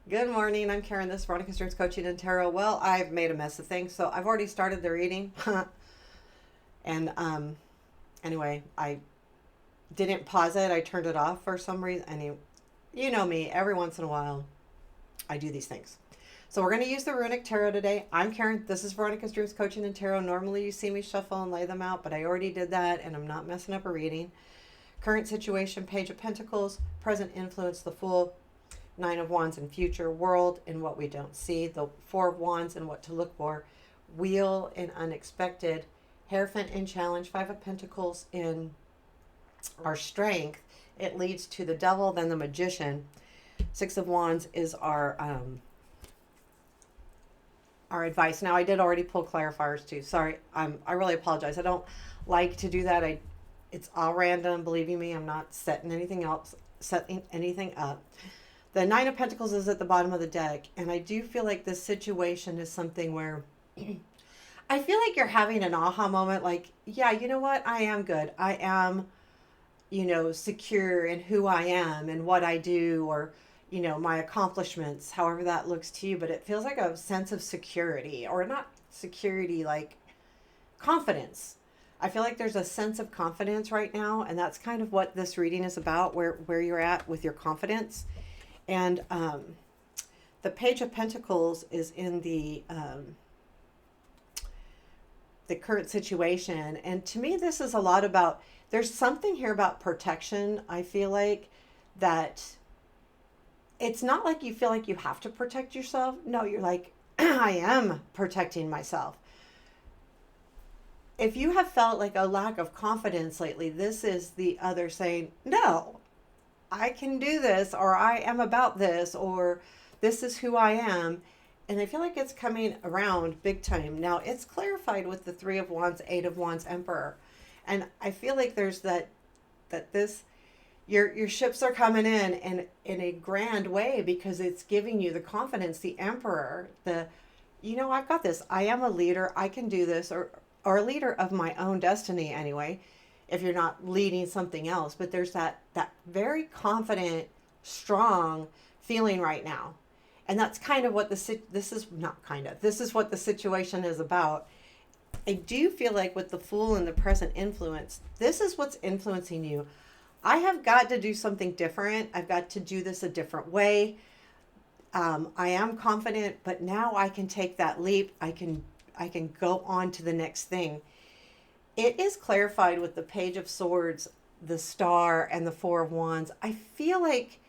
Good morning. I'm Karen. This is Runic Dreams Coaching and Tarot. Well, I've made a mess of things, so I've already started the reading. and anyway, I didn't pause it. I turned it off for some reason. You know me. Every once in a while, I do these things. So we're going to use the Runic Tarot today. I'm Karen. This is Veronica's Dreams Coaching and Tarot. Normally, you see me shuffle and lay them out, but I already did that, and I'm not messing up a reading. Current situation: Page of Pentacles. Present influence: the Fool. Nine of Wands in future, world in what we don't see, the Four of Wands in what to look for, wheel in unexpected, Hierophant in challenge, Five of Pentacles in our strength. It leads to the Devil, then the Magician. Six of Wands is our advice. Now I did already pull clarifiers too. Sorry, I really apologize. I don't like to do that. It's all random. Believe you me, I'm not setting anything up. The Nine of Pentacles is at the bottom of the deck, and I do feel like this situation is something where I feel like you're having an aha moment, like, yeah, you know what? I am good. I am, secure in who I am and what I do, or, my accomplishments, however that looks to you. But it feels like a sense of security, or not security, like confidence. I feel like there's a sense of confidence right now, and that's kind of what this reading is about, where you're at with your confidence. And the Page of Pentacles is in the current situation. And to me, this is a lot about, there's something here about protection. I feel like that it's not like you feel like you have to protect yourself. No, you're like, I am protecting myself. If you have felt like a lack of confidence lately, this is the other saying, no, I can do this, or I am about this, or this is who I am. And I feel like it's coming around big time. Now, it's clarified with the Three of Wands, Eight of Wands, Emperor. And I feel like there's that this your ships are coming in a grand way, because it's giving you the confidence, the Emperor, I've got this. I am a leader. I can do this, or a leader of my own destiny anyway, if you're not leading something else. But there's that very confident, strong feeling right now. And that's kind of what this is what the situation is about. I do feel like with the Fool and the present influence, this is what's influencing you. I have got to do something different. I've got to do this a different way. I am confident, but now I can take that leap. I can go on to the next thing. It is clarified with the Page of Swords, the Star, and the Four of Wands. I feel like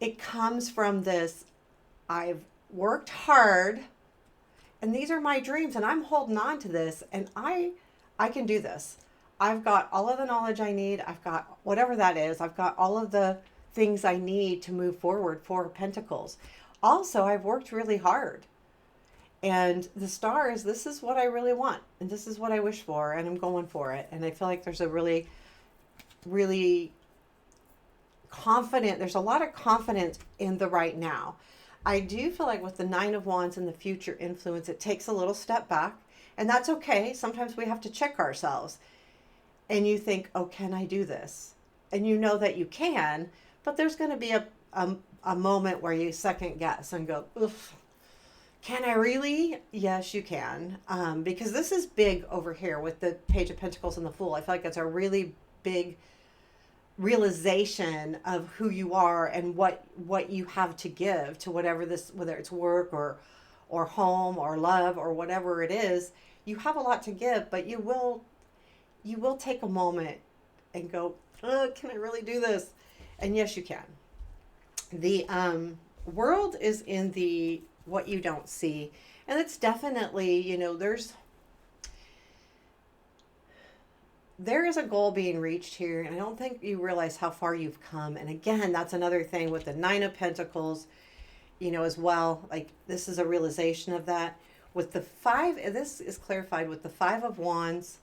it comes from this: I've worked hard, and these are my dreams, and I'm holding on to this, and I can do this. I've got all of the knowledge I need. I've got whatever that is. I've got all of the things I need to move forward. Four of Pentacles. Also, I've worked really hard. And the Star is, this is what I really want, and this is what I wish for, and I'm going for it. And I feel like there's a really, really confident, there's a lot of confidence in the right now. I do feel like with the Nine of Wands and the future influence, it takes a little step back, and that's okay. Sometimes we have to check ourselves. And you think, oh, can I do this? And you know that you can, but there's going to be a moment where you second guess and go, oof. Can I really? Yes, you can. Because this is big over here with the Page of Pentacles and the Fool. I feel like it's a really big realization of who you are and what you have to give to whatever whether it's work or home or love or whatever it is. You have a lot to give, but you will take a moment and go, oh, can I really do this? And yes, you can. The world is in the what you don't see. And it's definitely, there is a goal being reached here. And I don't think you realize how far you've come. And again, that's another thing with the Nine of Pentacles, as well. Like, this is a realization of that. With the this is clarified with the Five of Wands,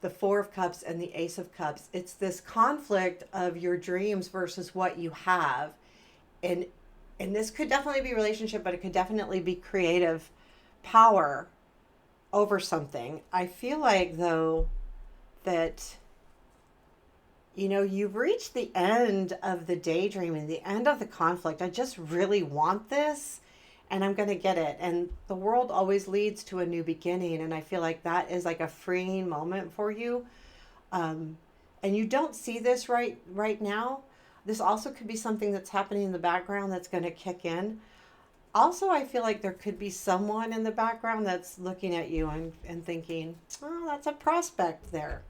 the Four of Cups, and the Ace of Cups. It's this conflict of your dreams versus what you have. And this could definitely be relationship, but it could definitely be creative power over something. I feel like, though, that You know, you've reached the end of the daydreaming, the end of the conflict. I just really want this and I'm going to get it. And the world always leads to a new beginning. And I feel like that is like a freeing moment for you. Um, and you don't see this right now. This also could be something that's happening in the background that's going to kick in. Also, I feel like there could be someone in the background that's looking at you and thinking, oh, that's a prospect there.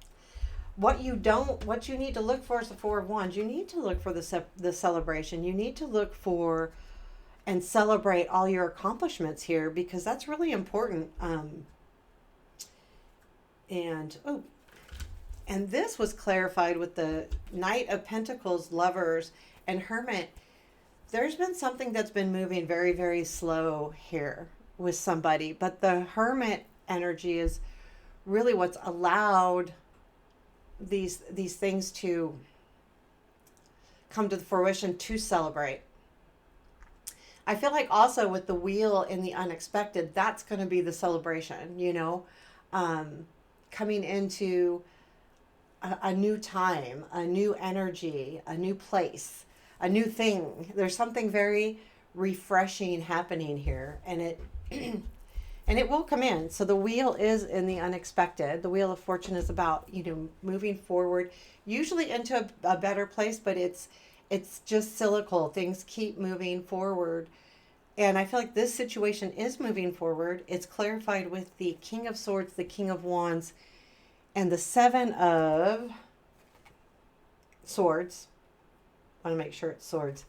What you need to look for is the Four of Wands. You need to look for the celebration. You need to look for and celebrate all your accomplishments here because that's really important. And oh, and this was clarified with the Knight of Pentacles, Lovers, and Hermit. There's been something that's been moving very, very slow here with somebody, but the Hermit energy is really what's allowed these things to come to fruition to celebrate. I feel like also with the wheel in the unexpected, that's going to be the celebration, you know, coming into a new time, a new energy, a new place, a new thing. There's something very refreshing happening here, and it and it will come in. So the wheel is in the unexpected. The wheel of fortune is about, you know, moving forward, usually into a better place, but it's just cyclical. Things keep moving forward. And I feel like this situation is moving forward. It's clarified with the King of Swords, the King of Wands, and the Seven of Swords. I want to make sure it's swords.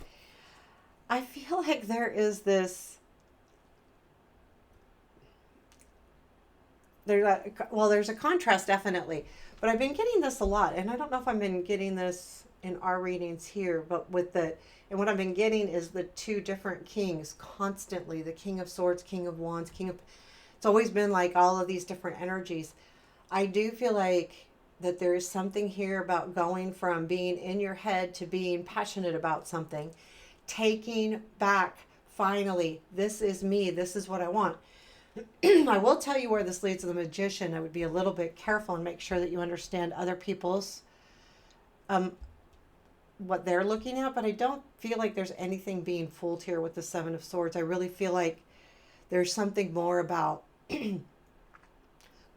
I feel like there is this, there's a contrast definitely, but I've been getting this a lot, and I don't know if I've been getting this in our readings here, but and what I've been getting is the two different kings constantly, the King of Swords, King of Wands, it's always been like all of these different energies. I do feel like that there is something here about going from being in your head to being passionate about something, taking back, finally, this is me, this is what I want. I will tell you where this leads to the Magician. I would be a little bit careful and make sure that you understand other people's what they're looking at, but I don't feel like there's anything being fooled here with the Seven of Swords. I really feel like there's something more about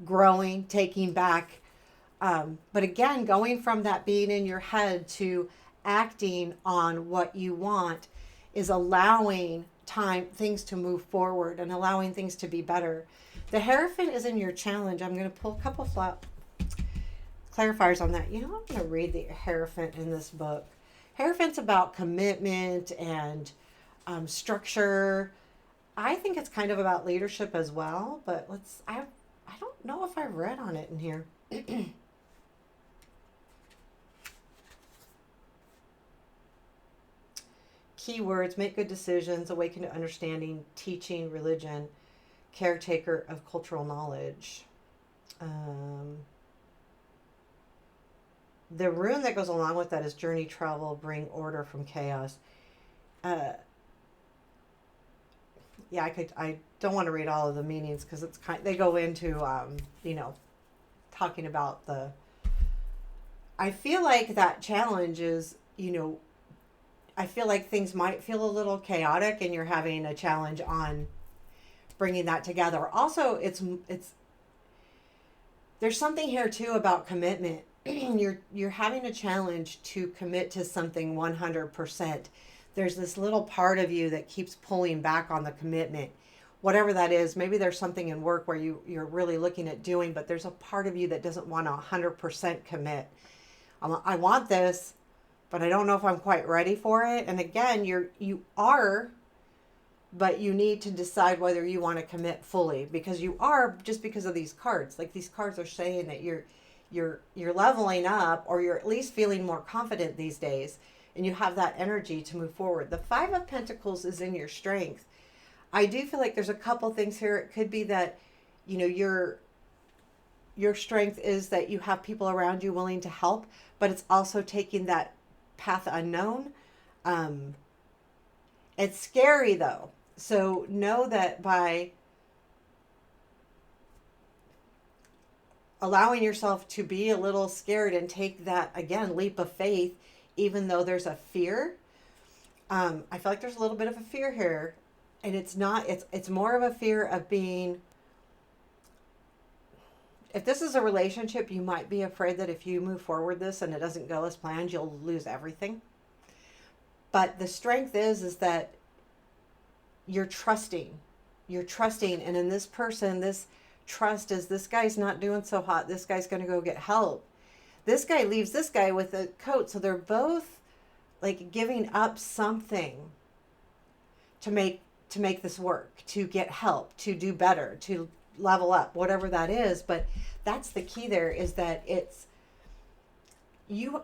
growing, taking back. But again, going from that being in your head to acting on what you want is allowing things to move forward and allowing things to be better. The Hierophant is in your challenge. I'm going to pull a couple clarifiers on that. You know, I'm going to read the Hierophant in this book. Hierophant's about commitment and structure. I think it's kind of about leadership as well, but I don't know if I read on it in here. Keywords: make good decisions, awaken to understanding, teaching, religion, caretaker of cultural knowledge. The rune that goes along with that is journey, travel, bring order from chaos. Yeah, I don't want to read all of the meanings because they go into you know, talking about I feel like that challenge is, you know, I feel like things might feel a little chaotic and you're having a challenge on bringing that together. Also, there's something here too about commitment. You're having a challenge to commit to something 100%. There's this little part of you that keeps pulling back on the commitment. Whatever that is, maybe there's something in work where you're really looking at doing, but there's a part of you that doesn't want to 100% commit. I want this, but I don't know if I'm quite ready for it. And again, you are, but you need to decide whether you want to commit fully, because you are, just because of these cards. Like, these cards are saying that you're leveling up, or you're at least feeling more confident these days, and you have that energy to move forward. The Five of Pentacles is in your strength. I do feel like there's a couple things here. It could be that, you know, your strength is that you have people around you willing to help, but it's also taking that path unknown. It's scary though. So know that by allowing yourself to be a little scared and take that, again, leap of faith, even though there's a fear. I feel like there's a little bit of a fear here, and it's not, it's more of a fear of being, if this is a relationship, you might be afraid that if you move forward this and it doesn't go as planned, you'll lose everything. But the strength is that you're trusting. You're trusting. And in this person, this trust is, this guy's not doing so hot. This guy's going to go get help. This guy leaves this guy with a coat. So they're both like giving up something to make this work, to get help, to do better, to level up, whatever that is. But that's the key there, is that it's you.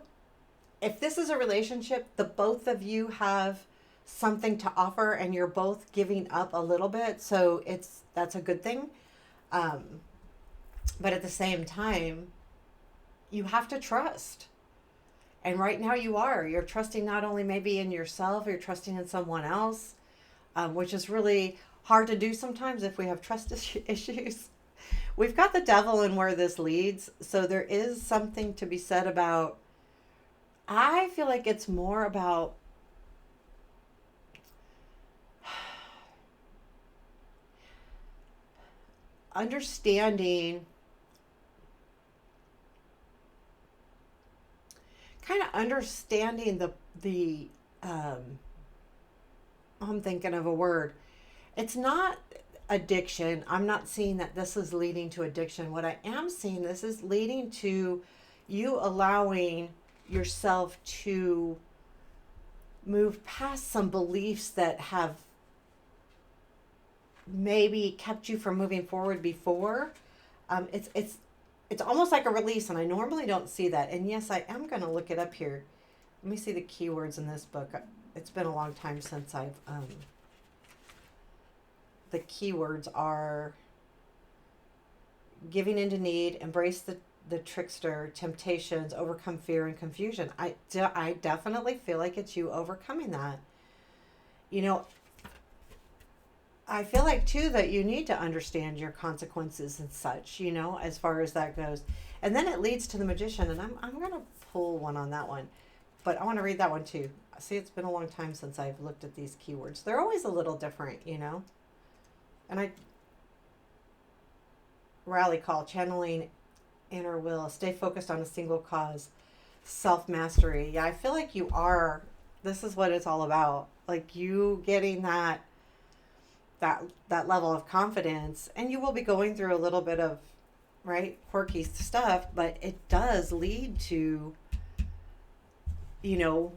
If this is a relationship, the both of you have something to offer and you're both giving up a little bit. So that's a good thing. But at the same time, you have to trust. And right now you're trusting not only maybe in yourself, you're trusting in someone else, which is really hard to do sometimes if we have trust issues. We've got the devil in where this leads. So there is something to be said about, I feel like it's more about understanding, the I'm thinking of a word. It's not addiction. I'm not seeing that this is leading to addiction. What I am seeing, this is leading to you allowing yourself to move past some beliefs that have maybe kept you from moving forward before. It's almost like a release, and I normally don't see that. And yes, I am going to look it up here. Let me see the keywords in this book. It's been a long time since I've the keywords are giving into need, embrace the trickster, temptations, overcome fear and confusion. I definitely feel like it's you overcoming that. You know, I feel like too that you need to understand your consequences and such, you know, as far as that goes. And then it leads to the magician, and I'm going to pull one on that one. But I want to read that one too. See, it's been a long time since I've looked at these keywords. They're always a little different, you know. And rally call, channeling inner will, stay focused on a single cause, self-mastery. Yeah, I feel like this is what it's all about. Like you getting that level of confidence, and you will be going through a little bit of, right, quirky stuff, but it does lead to, you know,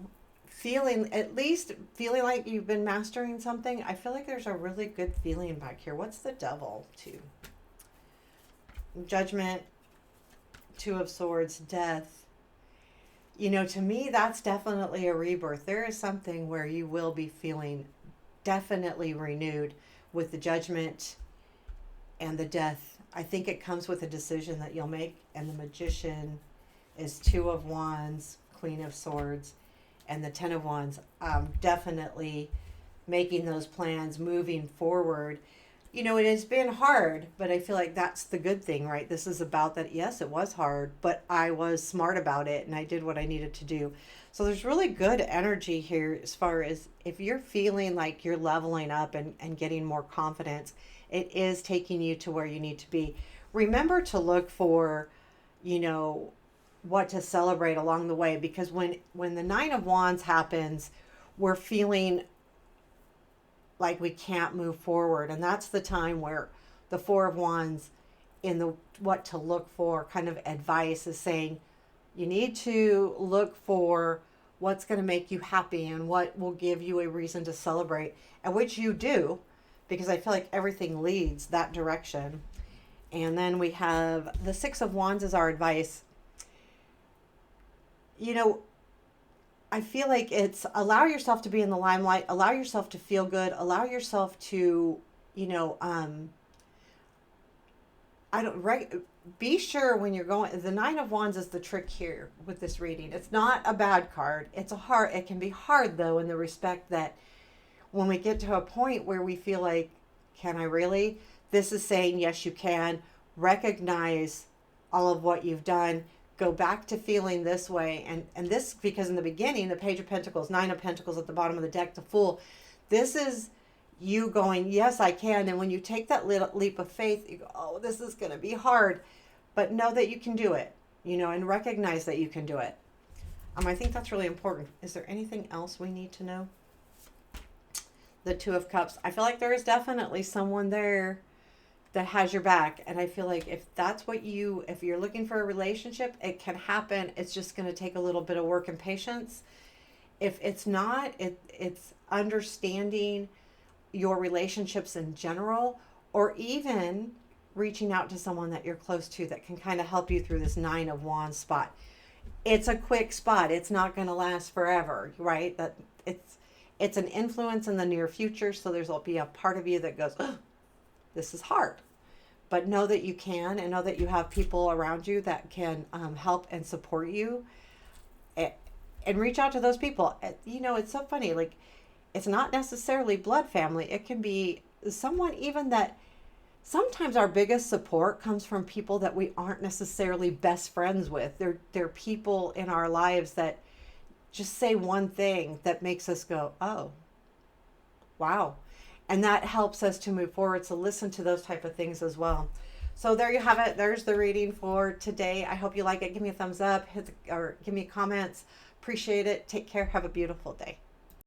at least feeling like you've been mastering something. I feel like there's a really good feeling back here. What's the devil too? Judgment, Two of Swords, death. You know, to me, that's definitely a rebirth. There is something where you will be feeling definitely renewed with the Judgment and the death. I think it comes with a decision that you'll make. And the Magician is Two of Wands, Queen of Swords, and the Ten of Wands. Definitely making those plans, moving forward. You know, it has been hard, but I feel like that's the good thing, right? This is about that. Yes, it was hard, but I was smart about it and I did what I needed to do. So there's really good energy here as far as if you're feeling like you're leveling up and getting more confidence, it is taking you to where you need to be. Remember to look for, you know, what to celebrate along the way, because when the Nine of Wands happens, we're feeling like we can't move forward, and that's the time where the Four of Wands in the what to look for kind of advice is saying you need to look for what's going to make you happy and what will give you a reason to celebrate, and which you do, because I feel like everything leads that direction. And then we have the Six of Wands as our advice. You know, I feel like it's allow yourself to be in the limelight, allow yourself to feel good, allow yourself to, you know, be sure when you're going, the Nine of Wands is the trick here with this reading. It's not a bad card. It can be hard though, in the respect that when we get to a point where we feel like, can I really? This is saying, yes, you can. Recognize all of what you've done. Go back to feeling this way. And this, because in the beginning, the Page of Pentacles, Nine of Pentacles at the bottom of the deck, the Fool, this is you going, yes, I can. And when you take that little leap of faith, you go, oh, this is going to be hard. But know that you can do it, and recognize that you can do it. I think that's really important. Is there anything else we need to know? The Two of Cups. I feel like there is definitely someone there that has your back. And I feel like if that's if you're looking for a relationship, it can happen. It's just going to take a little bit of work and patience. If it's not, it's understanding your relationships in general, or even reaching out to someone that you're close to that can kind of help you through this Nine of Wands spot. It's a quick spot. It's not going to last forever, right? That it's an influence in the near future. So there'll be a part of you that goes, oh, this is hard. But know that you can, and know that you have people around you that can help and support you. And reach out to those people. It's so funny. Like, it's not necessarily blood family. It can be someone even that sometimes our biggest support comes from people that we aren't necessarily best friends with. They're people in our lives that just say one thing that makes us go, oh, wow. And that helps us to move forward. So listen to those type of things as well. So there you have it. There's the reading for today. I hope you like it. Give me a thumbs up, or give me comments. Appreciate it. Take care. Have a beautiful day.